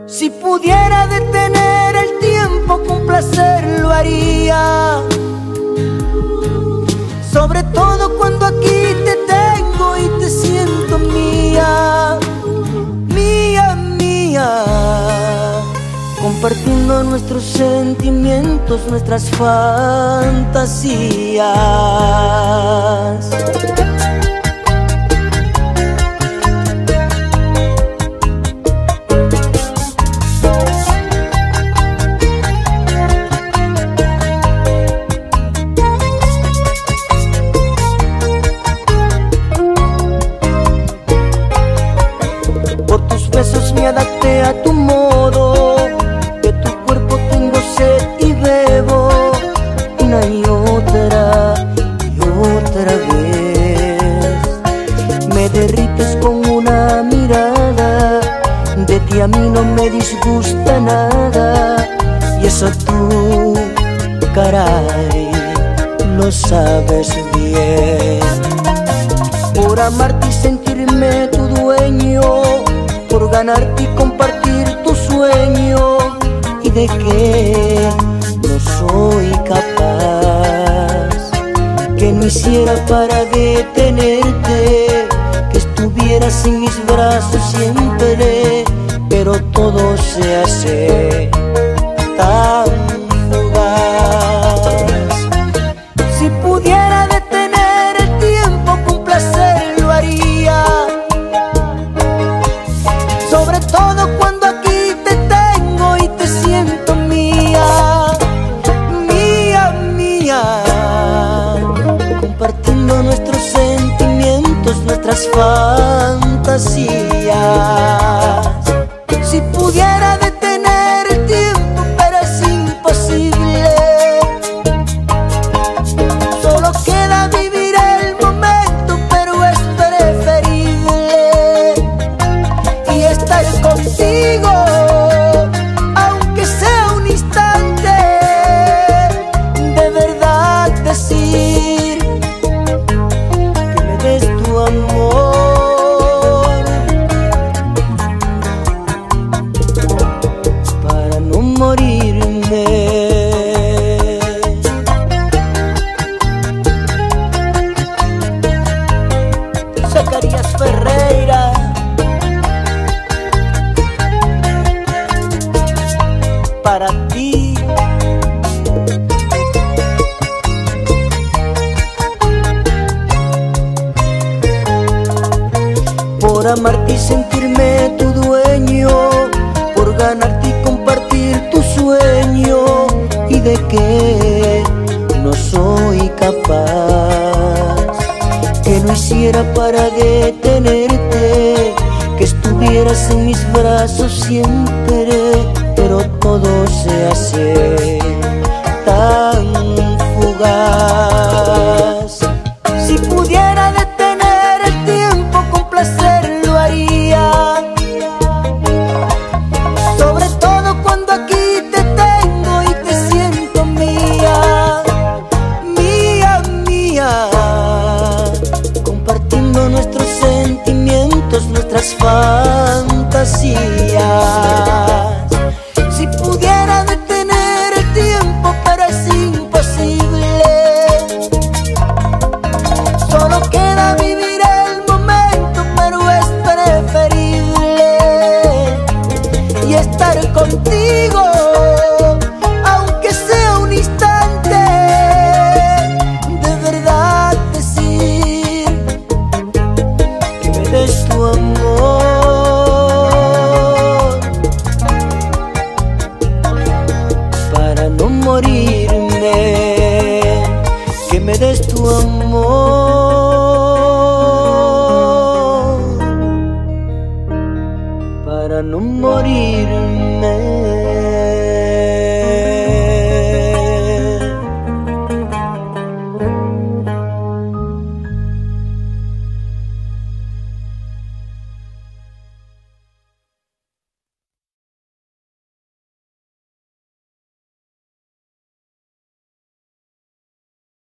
Si pudiera detener el tiempo, con placer lo haría. Sobre todo cuando aquí te tengo y te siento mía, mía, mía. Compartiendo nuestros sentimientos, nuestras fantasías. Por tus besos me adapté a tu modo, de tu cuerpo tengo sed y bebo una y otra vez. Me derrites con una mirada, de ti a mí no me disgusta nada. Y eso tú, caray, lo sabes bien. Por amarte y sentirme tu dueño, por ganarte y compartir tu sueño, y de que no soy capaz, que no hiciera para detenerte, que estuvieras en mis brazos siempre, pero todo se hace tan fugaz. Si pudiera detener el tiempo, con placer lo haría. Sobre todo cuando aquí te tengo y te siento mía, mía, mía. Compartiendo nuestros sentimientos, nuestras fantasías. Si pudiera detener el tiempo, pero es imposible. Solo queda vivir el momento, pero es preferible y estar contigo, aunque sea un instante. De verdad decir que me des tu amor, para no morirme. Zacarías Ferreira. Para ti, por amarte y sentirme tu dueño, por ganarte y compartir tu sueño, y de que no soy capaz, que no hiciera para detenerte, que estuvieras en mis brazos siempre, pero todo se hace tan fugaz. Si pudiera detener el tiempo, con placer lo haría. Sobre todo cuando aquí te tengo y te siento mía, mía, mía. Compartiendo nuestros sentimientos, nuestras fantasías.